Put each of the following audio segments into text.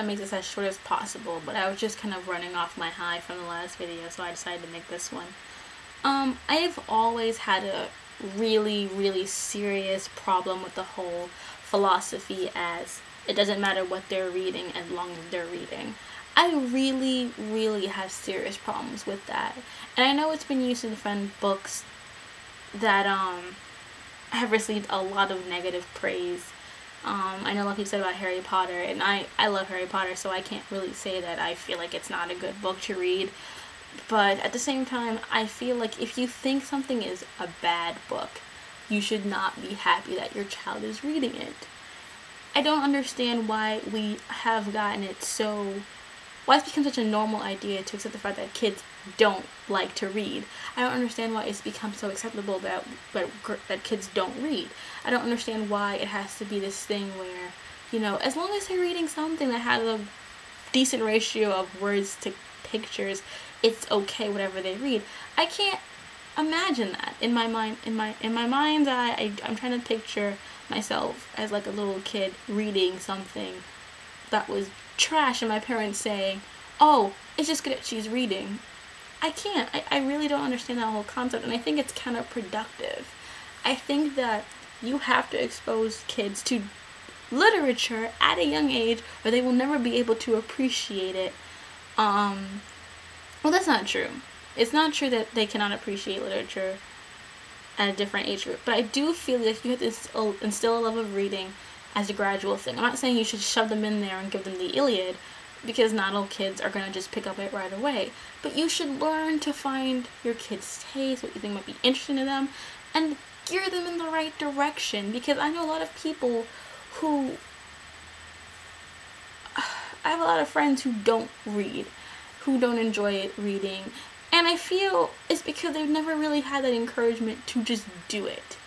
make this as short as possible, but I was just kind of running off my high from the last video, so I decided to make this one. I've always had a really, really serious problem with the whole philosophy as it doesn't matter what they're reading as long as they're reading. I really, really have serious problems with that. And I know it's been used to defend books that have received a lot of negative praise. I know a lot of people said about Harry Potter, and I love Harry Potter, so I can't really say that I feel like it's not a good book to read. But at the same time, I feel like if you think something is a bad book, you should not be happy that your child is reading it. I don't understand why we have gotten it so... why it's become such a normal idea to accept the fact that kids don't like to read. I don't understand why it's become so acceptable that kids don't read. I don't understand why it has to be this thing where, you know, as long as they're reading something that has a decent ratio of words to pictures, it's okay whatever they read. I can't imagine that in my mind. In my mind's eye, I'm trying to picture myself as like a little kid reading something that was trash and my parents saying, oh, it's just good that she's reading. I can't. I really don't understand that whole concept, and I think it's counterproductive. I think that you have to expose kids to literature at a young age or they will never be able to appreciate it. Well, that's not true. It's not true that they cannot appreciate literature at a different age group, but I do feel that you have to instill a love of reading as a gradual thing. I'm not saying you should shove them in there and give them the Iliad, because not all kids are going to just pick up it right away. But you should learn to find your kids' taste, what you think might be interesting to them, and gear them in the right direction. Because I know a lot of people who... I have a lot of friends who don't read, who don't enjoy reading, and I feel it's because they've never really had that encouragement to just do it,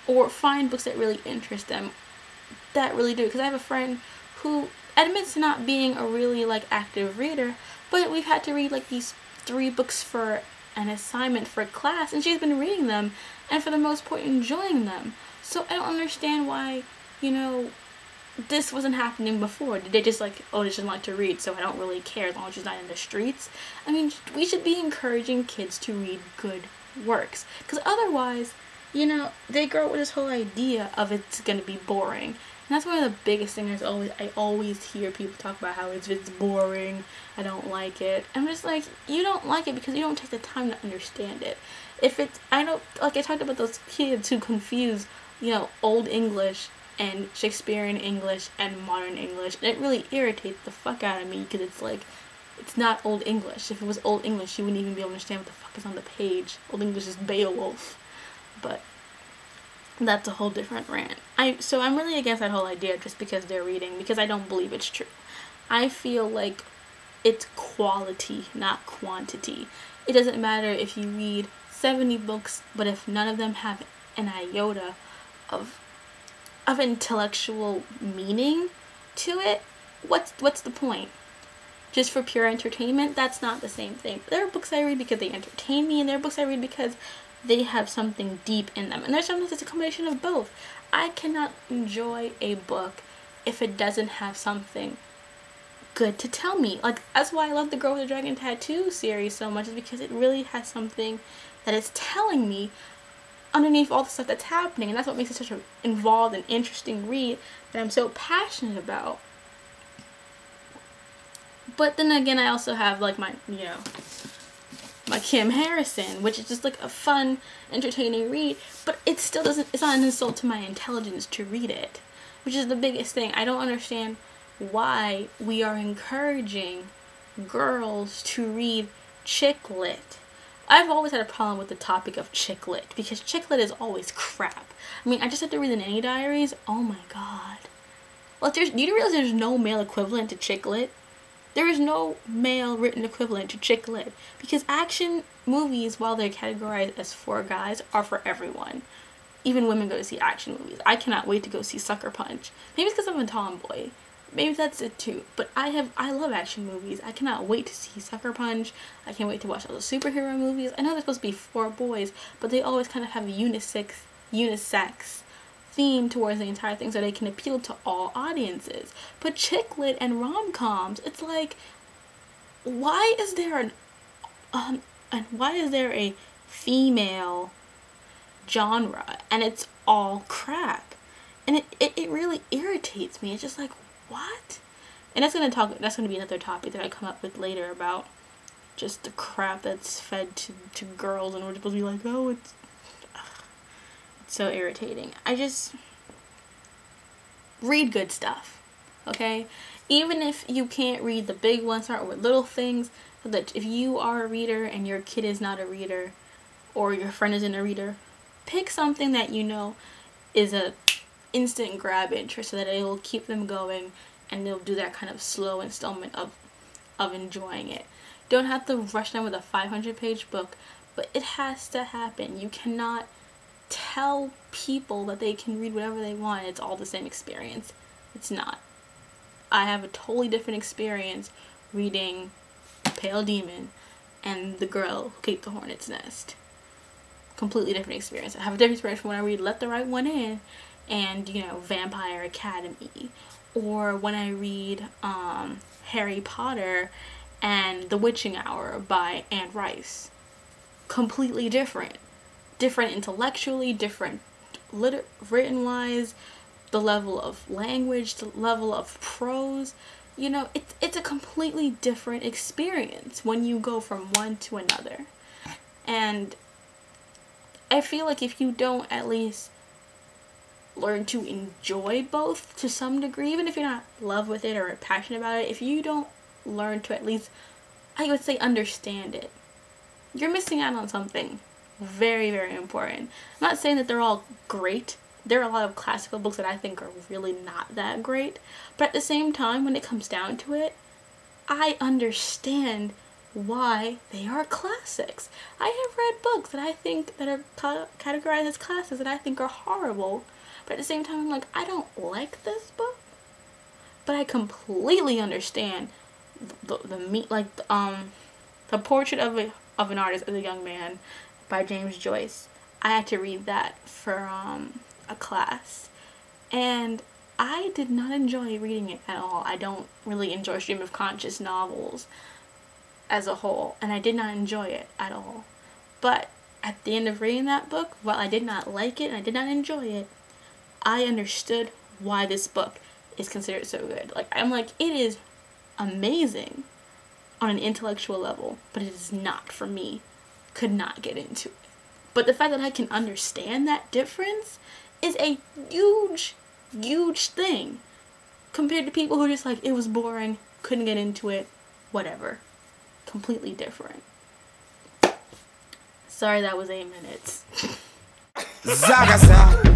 or find books that really interest them, that really do. Because I have a friend who admits to not being a really like active reader, but we've had to read like these 3 books for an assignment for class, and she's been reading them and for the most part enjoying them. So I don't understand why, you know, this wasn't happening before. Did they just like, oh, they just like to read, so I don't really care as long as she's not in the streets? I mean, we should be encouraging kids to read good works, because otherwise, you know, they grow up with this whole idea of it's gonna be boring. And that's one of the biggest things I always hear people talk about, how it's boring, I don't like it. I'm just like, you don't like it because you don't take the time to understand it. If it's, I know, like I talked about those kids who confuse, you know, Old English and Shakespearean English and modern English, and it really irritates the fuck out of me, because it's like, it's not Old English. If it was Old English, you wouldn't even be able to understand what the fuck is on the page. Old English is Beowulf. But that's a whole different rant. So I'm really against that whole idea just because they're reading, because I don't believe it's true. I feel like it's quality, not quantity. It doesn't matter if you read 70 books, but if none of them have an iota of intellectual meaning to it, what's the point? Just for pure entertainment? That's not the same thing. There are books I read because they entertain me, and there are books I read because they have something deep in them. And there's sometimes it's a combination of both. I cannot enjoy a book if it doesn't have something good to tell me. Like, that's why I love the Girl with the Dragon Tattoo series so much, is because it really has something that is telling me underneath all the stuff that's happening. And that's what makes it such an involved and interesting read that I'm so passionate about. But then again, I also have like my, you know, my Kim Harrison, which is just like a fun, entertaining read, but it still doesn't, it's not an insult to my intelligence to read it, which is the biggest thing. I don't understand why we are encouraging girls to read chick lit. I've always had a problem with the topic of chick lit, because chick lit is always crap. I mean, I just had to read the Nanny Diaries. Oh my god. Like, do you realize there's no male equivalent to chick lit? There is no male written equivalent to chick lit, because action movies, while they're categorized as for guys, are for everyone. Even women go to see action movies. I cannot wait to go see Sucker Punch. Maybe it's because I'm a tomboy. Maybe that's it too. But I love action movies. I cannot wait to see Sucker Punch. I can't wait to watch all the superhero movies. I know they're supposed to be for boys, but they always kind of have unisex theme towards the entire thing so they can appeal to all audiences. But chick lit and rom-coms, it's like, why is there a female genre and it's all crap? And it really irritates me. It's just like, what? And that's gonna be another topic that I come up with later about just the crap that's fed to girls, and we're supposed to be like, oh, it's so irritating. I just read good stuff, okay? Even if you can't read the big ones, start with little things. So that if you are a reader and your kid is not a reader, or your friend isn't a reader, pick something that you know is a instant grab interest, so that it will keep them going, and they'll do that kind of slow installment of enjoying it. Don't have to rush them with a 500-page book, but it has to happen. You cannot tell people that they can read whatever they want. It's all the same experience. It's not. I have a totally different experience reading Pale Demon and The Girl Who Kept the Hornet's Nest. Completely different experience. I have a different experience from when I read Let the Right One In and, you know, Vampire Academy, or when I read Harry Potter and The Witching Hour by Anne Rice. Completely different. Different intellectually, different written wise, the level of language, the level of prose. You know, it's a completely different experience when you go from one to another. And I feel like if you don't at least learn to enjoy both to some degree, even if you're not in love with it or passionate about it, if you don't learn to at least, I would say, understand it, you're missing out on something very, very important. I'm not saying that they're all great. There are a lot of classical books that I think are really not that great, but at the same time, when it comes down to it, I understand why they are classics. I have read books that I think that are categorized as classics that I think are horrible, but at the same time, I'm like, I don't like this book, but I completely understand the Portrait of an Artist as a Young Man by James Joyce. I had to read that for a class, and I did not enjoy reading it at all. I don't really enjoy stream of conscious novels as a whole, and I did not enjoy it at all. But at the end of reading that book, while I did not like it and I did not enjoy it, I understood why this book is considered so good. Like, I'm like, it is amazing on an intellectual level, but it is not for me. Could not get into it. But the fact that I can understand that difference is a huge, huge thing compared to people who are just like, it was boring, couldn't get into it, whatever. Completely different. Sorry that was 8 minutes. Zagaza.